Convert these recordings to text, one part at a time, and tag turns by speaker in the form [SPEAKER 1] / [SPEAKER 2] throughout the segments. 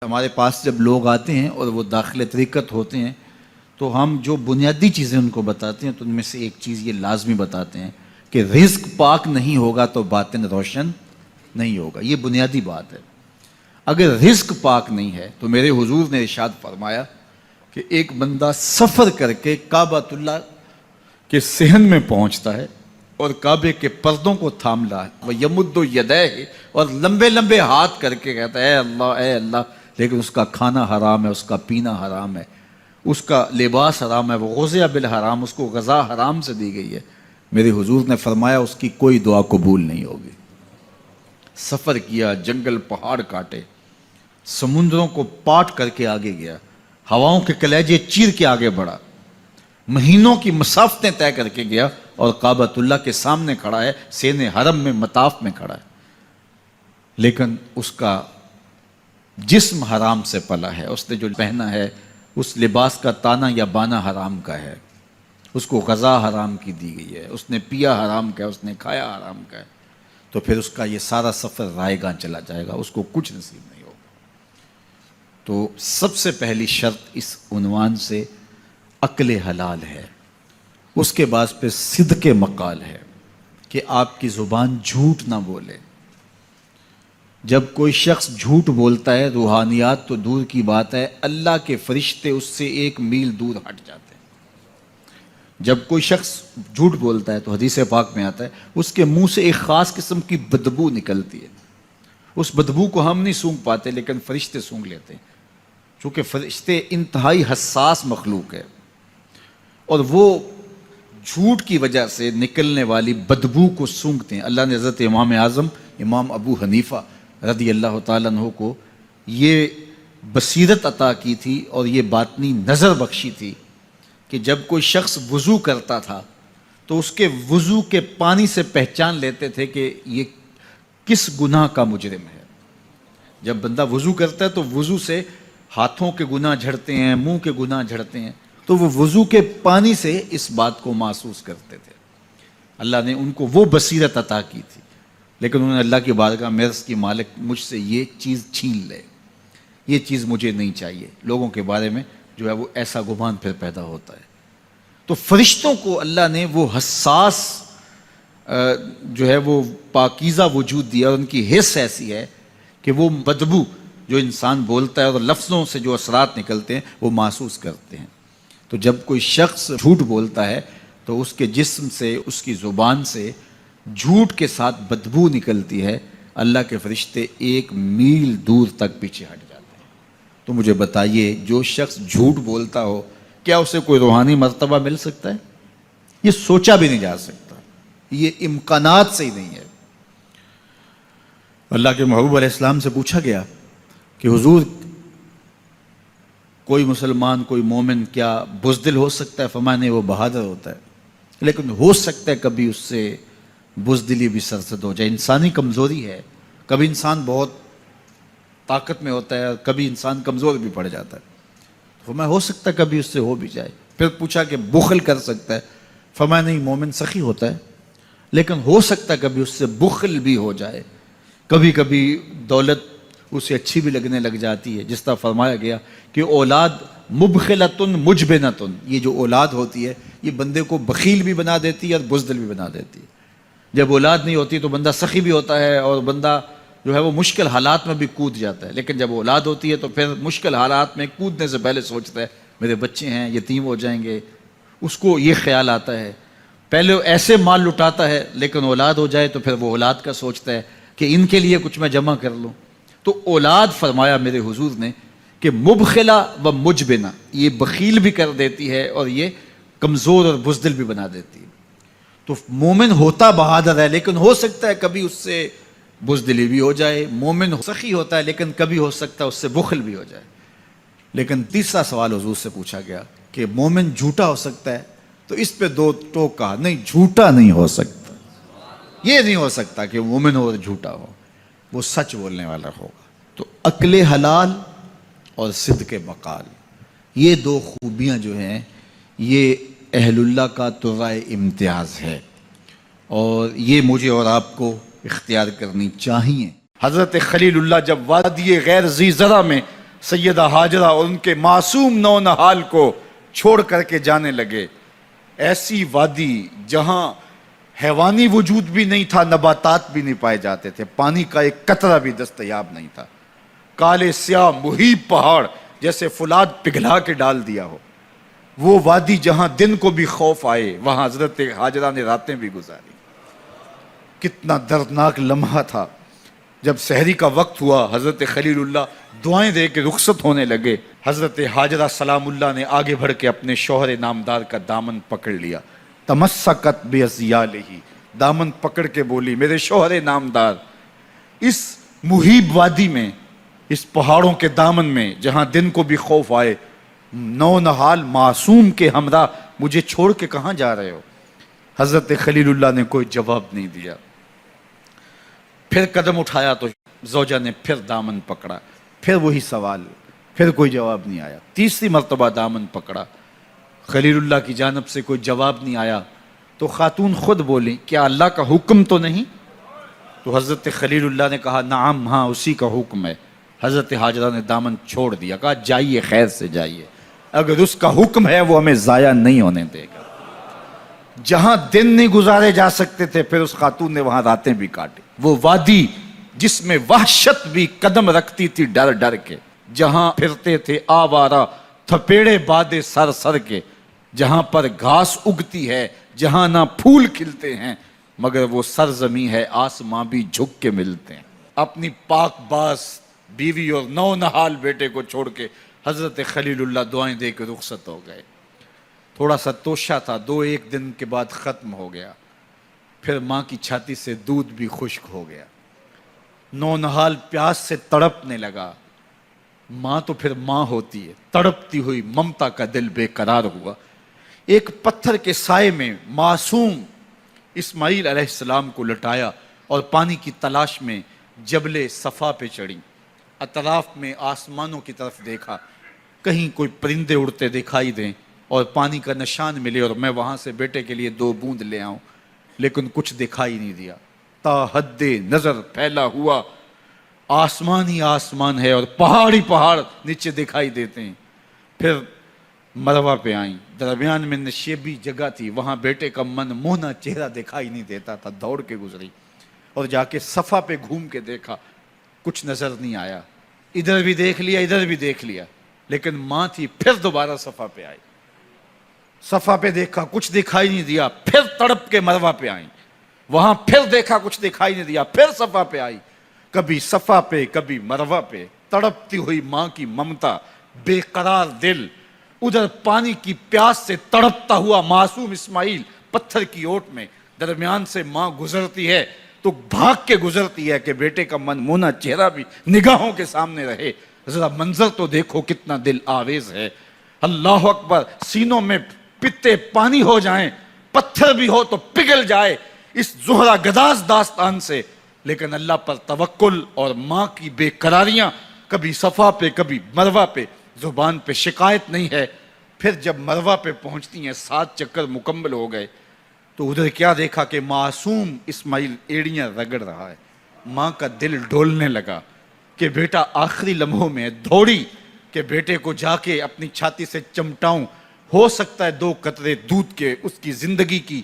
[SPEAKER 1] ہمارے پاس جب لوگ آتے ہیں اور وہ داخل طریقت ہوتے ہیں تو ہم جو بنیادی چیزیں ان کو بتاتے ہیں تو ان میں سے ایک چیز یہ لازمی بتاتے ہیں کہ رزق پاک نہیں ہوگا تو باطن روشن نہیں ہوگا. یہ بنیادی بات ہے. اگر رزق پاک نہیں ہے تو میرے حضور نے ارشاد فرمایا کہ ایک بندہ سفر کر کے کعبۃ اللہ کے صحن میں پہنچتا ہے اور کعبے کے پردوں کو تھام رہا ہے, وہ یمد یدیہ, اور لمبے لمبے ہاتھ کر کے کہتا ہے اے اللہ, لیکن اس کا کھانا حرام ہے, اس کا پینا حرام ہے, اس کا لباس حرام ہے, وہ غذا بالحرام, اس کو غذا حرام سے دی گئی ہے. میرے حضور نے فرمایا اس کی کوئی دعا قبول نہیں ہوگی. سفر کیا, جنگل پہاڑ کاٹے, سمندروں کو پاٹ کر کے آگے گیا, ہواؤں کے کلیجے چیر کے آگے بڑھا, مہینوں کی مسافتیں طے کر کے گیا اور کعبۃ اللہ کے سامنے کھڑا ہے, سین حرم میں مطاف میں کھڑا ہے, لیکن اس کا جسم حرام سے پلا ہے. اس نے جو پہنا ہے اس لباس کا تانا یا بانا حرام کا ہے, اس کو غذا حرام کی دی گئی ہے, اس نے پیا حرام کا ہے, اس نے کھایا حرام کا ہے, تو پھر اس کا یہ سارا سفر رائے گاں چلا جائے گا, اس کو کچھ نصیب نہیں ہوگا. تو سب سے پہلی شرط اس عنوان سے عقل حلال ہے. اس کے بعد پھر صدق مقال ہے کہ آپ کی زبان جھوٹ نہ بولے. جب کوئی شخص جھوٹ بولتا ہے, روحانیات تو دور کی بات ہے, اللہ کے فرشتے اس سے 1 میل دور ہٹ جاتے ہیں. جب کوئی شخص جھوٹ بولتا ہے تو حدیث پاک میں آتا ہے اس کے منہ سے ایک خاص قسم کی بدبو نکلتی ہے. اس بدبو کو ہم نہیں سونگھ پاتے لیکن فرشتے سونگھ لیتے ہیں, چونکہ فرشتے انتہائی حساس مخلوق ہے اور وہ جھوٹ کی وجہ سے نکلنے والی بدبو کو سونگھتے ہیں. اللہ نے حضرت امام اعظم امام ابو حنیفہ رضی اللہ تعالیٰ عنہ کو یہ بصیرت عطا کی تھی اور یہ باطنی نظر بخشی تھی کہ جب کوئی شخص وضو کرتا تھا تو اس کے وضو کے پانی سے پہچان لیتے تھے کہ یہ کس گناہ کا مجرم ہے. جب بندہ وضو کرتا ہے تو وضو سے ہاتھوں کے گناہ جھڑتے ہیں, منہ کے گناہ جھڑتے ہیں, تو وہ وضو کے پانی سے اس بات کو محسوس کرتے تھے. اللہ نے ان کو وہ بصیرت عطا کی تھی, لیکن انہوں نے اللہ کی بارگاہ میں عرض کی مالک مجھ سے یہ چیز چھین لے, یہ چیز مجھے نہیں چاہیے. لوگوں کے بارے میں جو ہے وہ ایسا گمان پھر پیدا ہوتا ہے. تو فرشتوں کو اللہ نے وہ حساس جو ہے وہ پاکیزہ وجود دیا, اور ان کی حس ایسی ہے کہ وہ بدبو جو انسان بولتا ہے اور لفظوں سے جو اثرات نکلتے ہیں وہ محسوس کرتے ہیں. تو جب کوئی شخص جھوٹ بولتا ہے تو اس کے جسم سے, اس کی زبان سے جھوٹ کے ساتھ بدبو نکلتی ہے. اللہ کے فرشتے 1 میل دور تک پیچھے ہٹ جاتے ہیں. تو مجھے بتائیے, جو شخص جھوٹ بولتا ہو کیا اسے کوئی روحانی مرتبہ مل سکتا ہے؟ یہ سوچا بھی نہیں جا سکتا, یہ امکانات سے ہی نہیں ہے. اللہ کے محبوب علیہ السلام سے پوچھا گیا کہ حضور کوئی مسلمان, کوئی مومن کیا بزدل ہو سکتا ہے؟ فرمایا نہیں, وہ بہادر ہوتا ہے, لیکن ہو سکتا ہے کبھی اس سے بزدلی بھی سرزد ہو جائے. انسانی کمزوری ہے, کبھی انسان بہت طاقت میں ہوتا ہے, کبھی انسان کمزور بھی پڑ جاتا ہے. فرمایا ہو سکتا ہے کبھی اس سے ہو بھی جائے. پھر پوچھا کہ بخل کر سکتا ہے؟ فرمایا نہیں, مومن سخی ہوتا ہے لیکن ہو سکتا ہے کبھی اس سے بخل بھی ہو جائے. کبھی کبھی دولت اسے اچھی بھی لگنے لگ جاتی ہے, جس طرح فرمایا گیا کہ اولاد مبخلتن مجبنتن, یہ جو اولاد ہوتی ہے یہ بندے کو بخیل بھی بنا دیتی ہے اور بزدل بھی بنا دیتی ہے. جب اولاد نہیں ہوتی تو بندہ سخی بھی ہوتا ہے اور بندہ جو ہے وہ مشکل حالات میں بھی کود جاتا ہے, لیکن جب اولاد ہوتی ہے تو پھر مشکل حالات میں کودنے سے پہلے سوچتا ہے میرے بچے ہیں یتیم ہو جائیں گے. اس کو یہ خیال آتا ہے, پہلے ایسے مال لٹاتا ہے لیکن اولاد ہو جائے تو پھر وہ اولاد کا سوچتا ہے کہ ان کے لیے کچھ میں جمع کر لوں. تو اولاد فرمایا میرے حضور نے کہ مبخلہ و مجبنہ, یہ بخیل بھی کر دیتی ہے اور یہ کمزور اور بزدل بھی بنا دیتی ہے. تو مومن ہوتا بہادر ہے لیکن ہو سکتا ہے کبھی اس سے بزدلی بھی ہو جائے. مومن سخی ہوتا ہے لیکن کبھی ہو سکتا ہے اس سے بخل بھی ہو جائے. لیکن تیسرا سوال حضور سے پوچھا گیا کہ مومن جھوٹا ہو سکتا ہے؟ تو اس پہ 2 ٹوک کہا, نہیں جھوٹا نہیں ہو سکتا. یہ نہیں ہو سکتا کہ مومن ہو اور جھوٹا ہو, وہ سچ بولنے والا ہوگا. تو عقل حلال اور صدق مقال, یہ 2 خوبیاں جو ہیں یہ اہل اللہ کا طرائے امتیاز ہے, اور یہ مجھے اور آپ کو اختیار کرنی چاہیے. حضرت خلیل اللہ جب وادی غیر ذی زرع میں سیدہ ہاجرہ اور ان کے معصوم نونہال کو چھوڑ کر کے جانے لگے۔ ایسی وادی جہاں حیوانی وجود بھی نہیں تھا، نباتات بھی نہیں پائے جاتے تھے، پانی کا ایک قطرہ بھی دستیاب نہیں تھا، کالے سیاہ مہیب پہاڑ جیسے فولاد پگھلا کے ڈال دیا ہو، وہ وادی جہاں دن کو بھی خوف آئے، وہاں حضرت ہاجرہ نے راتیں بھی گزاری۔ کتنا دردناک لمحہ تھا جب سحری کا وقت ہوا، حضرت خلیل اللہ دعائیں دے کے رخصت ہونے لگے، حضرت ہاجرہ سلام اللہ نے آگے بڑھ کے اپنے شوہر نامدار کا دامن پکڑ لیا، تمسکت بعضیالہ، دامن پکڑ کے بولی میرے شوہر نامدار، اس مہیب وادی میں، اس پہاڑوں کے دامن میں جہاں دن کو بھی خوف آئے، نونہال معصوم کے ہمراہ مجھے چھوڑ کے کہاں جا رہے ہو؟ حضرت خلیل اللہ نے کوئی جواب نہیں دیا۔ پھر قدم اٹھایا تو زوجہ نے پھر دامن پکڑا، پھر وہی سوال، پھر کوئی جواب نہیں آیا۔ تیسری مرتبہ دامن پکڑا، خلیل اللہ کی جانب سے کوئی جواب نہیں آیا، تو خاتون خود بولی کیا اللہ کا حکم تو نہیں؟ تو حضرت خلیل اللہ نے کہا نعم، ہاں اسی کا حکم ہے۔ حضرت ہاجرہ نے دامن چھوڑ دیا، کہا جائیے خیر سے جائیے، اگر اس کا حکم ہے وہ ہمیں ضائع نہیں ہونے دے گا۔ جہاں دن نہیں گزارے جا سکتے تھے پھر اس خاتون نے وہاں راتیں بھی کاٹی۔ وہ وادی جس میں وحشت بھی قدم رکھتی تھی ڈر ڈر کے، جہاں پھرتے تھے آوارہ تھپیڑے بادے سر سر کے، جہاں پر گھاس اگتی ہے، جہاں نہ پھول کھلتے ہیں، مگر وہ سرزمین ہے آسماں بھی جھک کے ملتے ہیں۔ اپنی پاک باز بیوی اور نونہال بیٹے کو چھوڑ کے حضرت خلیل اللہ دعائیں دے کے رخصت ہو گئے۔ تھوڑا سا توشہ تھا، 2-1 دن کے بعد ختم ہو گیا۔ پھر ماں کی چھاتی سے دودھ بھی خشک ہو گیا، نونہال پیاس سے تڑپنے لگا۔ ماں تو پھر ماں ہوتی ہے، تڑپتی ہوئی ممتا کا دل بے قرار ہوا۔ ایک پتھر کے سائے میں معصوم اسماعیل علیہ السلام کو لٹایا اور پانی کی تلاش میں جبل صفا پہ چڑھی۔ اطراف میں آسمانوں کی طرف دیکھا، کہیں کوئی پرندے اڑتے دکھائی دیں اور پانی کا نشان ملے اور میں وہاں سے بیٹے کے لیے 2 بوند لے آؤں، لیکن کچھ دکھائی نہیں دیا۔ تا حد نظر پھیلا ہوا آسمان ہی آسمان ہے اور پہاڑ ہی پہاڑ نیچے دکھائی دیتے ہیں۔ پھر مروہ پہ آئیں، درمیان میں نشیبی جگہ تھی، وہاں بیٹے کا من موہنا چہرہ دکھائی نہیں دیتا تھا، دوڑ کے گزری اور جا کے صفا پہ گھوم کے دیکھا، کچھ نظر نہیں آیا۔ ادھر بھی دیکھ لیا، ادھر بھی دیکھ لیا، لیکن ماں تھی۔ پھر دوبارہ صفا پہ آئی، صفا پہ دیکھا، کچھ دکھائی نہیں دیا۔ پھر تڑپ کے مروہ پہ آئیں، وہاں پھر دیکھا، کچھ دکھائی نہیں دیا۔ پھر صفا پہ آئی، کبھی صفا پہ کبھی مروہ پہ، تڑپتی ہوئی ماں کی ممتا، بے قرار دل، ادھر پانی کی پیاس سے تڑپتا ہوا معصوم اسماعیل پتھر کی اوٹ میں، درمیان سے ماں گزرتی ہے تو بھاگ کے گزرتی ہے کہ بیٹے کا من مونا چہرہ بھی نگاہوں کے سامنے رہے۔ ذرا منظر تو دیکھو کتنا دل آویز ہے۔ اللہ اکبر، سینوں میں پتے پانی ہو جائیں، پتھر بھی ہو تو پگھل جائے اس زہرہ گداز داستان سے، لیکن اللہ پر توکل اور ماں کی بے قراریاں، کبھی صفا پہ کبھی مروہ پہ، زبان پہ شکایت نہیں ہے۔ پھر جب مروہ پہ پہنچتی ہیں، 7 چکر مکمل ہو گئے، تو ادھر کیا دیکھا کہ معصوم اسماعیل ایڑیاں رگڑ رہا ہے۔ ماں کا دل ڈولنے لگا کہ بیٹا آخری لمحوں میں دوڑی کہ بیٹے کو جا کے اپنی چھاتی سے چمٹاؤں، ہو سکتا ہے 2 قطرے دودھ کے اس کی زندگی کی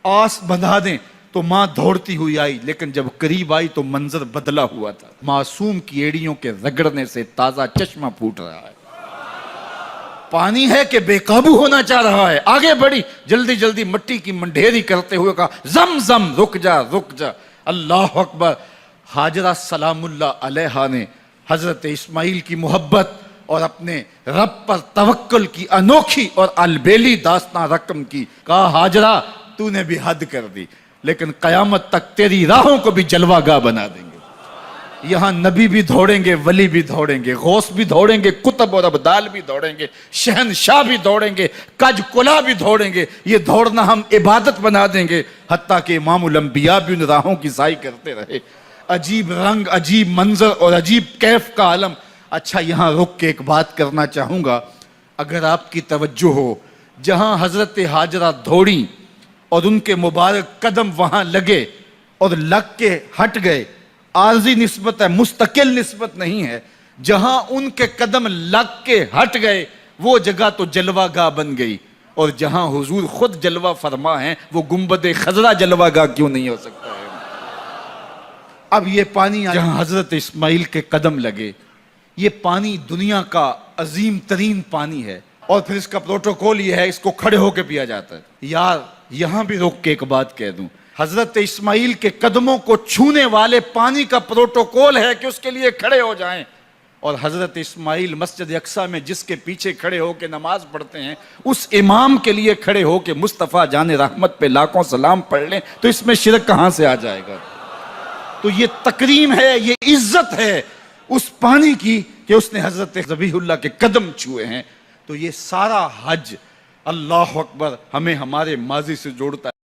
[SPEAKER 1] آس بندھا دیں۔ تو ماں دوڑتی ہوئی آئی، لیکن جب قریب آئی تو منظر بدلا ہوا تھا۔ معصوم کی ایڑیوں کے رگڑنے سے تازہ چشمہ پھوٹ رہا ہے، پانی ہے کہ بے قابو ہونا چاہ رہا ہے۔ آگے بڑھی، جلدی جلدی مٹی کی منڈھیری کرتے ہوئے کہا زم زم، رک جا رک جا۔ اللہ اکبر۔ ہاجرہ سلام اللہ علیہا نے حضرت اسماعیل کی محبت اور اپنے رب پر توکل کی انوکھی اور البیلی داستان رقم کی۔ کہا ہاجرہ تو نے بھی حد کر دی، لیکن قیامت تک تیری راہوں کو بھی جلوہ گاہ بنا دیں گے۔ یہاں نبی بھی دوڑیں گے، ولی بھی دوڑیں گے، غوث بھی دوڑیں گے، کتب اور ابدال بھی دوڑیں گے، شہنشاہ بھی دوڑیں گے، کج کلا بھی دوڑیں گے۔ یہ دوڑنا ہم عبادت بنا دیں گے، حتیٰ کہ امام الانبیاء بھی ان راہوں کی سائی کرتے رہے۔ عجیب رنگ، عجیب منظر اور عجیب کیف کا عالم۔ اچھا، یہاں رک کے ایک بات کرنا چاہوں گا، اگر آپ کی توجہ ہو، جہاں حضرت ہاجرہ دوڑیں اور ان کے مبارک قدم وہاں لگے اور لگ کے ہٹ گئے، عارضی نسبت ہے، مستقل نسبت نہیں ہے۔ جہاں ان کے قدم لگ کے ہٹ گئے وہ جگہ تو جلوہ گاہ بن گئی، اور جہاں حضور خود جلوہ فرما ہیں وہ گنبد خضرا جلوہ گاہ کیوں نہیں ہو سکتا ہے؟ اب یہ پانی جہاں حضرت اسماعیل کے قدم لگے، یہ پانی دنیا کا عظیم ترین پانی ہے، اور پھر اس کا پروٹوکول یہ ہے اس کو کھڑے ہو کے پیا جاتا ہے۔ یار یہاں بھی روک کے ایک بات کہہ دوں، حضرت اسماعیل کے قدموں کو چھونے والے پانی کا پروٹوکول ہے کہ اس کے لیے کھڑے ہو جائیں، اور حضرت اسماعیل مسجد اقصیٰ میں جس کے پیچھے کھڑے ہو کے نماز پڑھتے ہیں اس امام کے لیے کھڑے ہو کے مصطفیٰ جان رحمت پہ لاکھوں سلام پڑھ لیں تو اس میں شرک کہاں سے آ جائے گا؟ تو یہ تکریم ہے، یہ عزت ہے اس پانی کی کہ اس نے حضرت ذبیح اللہ کے قدم چھوئے ہیں۔ تو یہ سارا حج اللہ اکبر ہمیں ہمارے ماضی سے جوڑتا ہے۔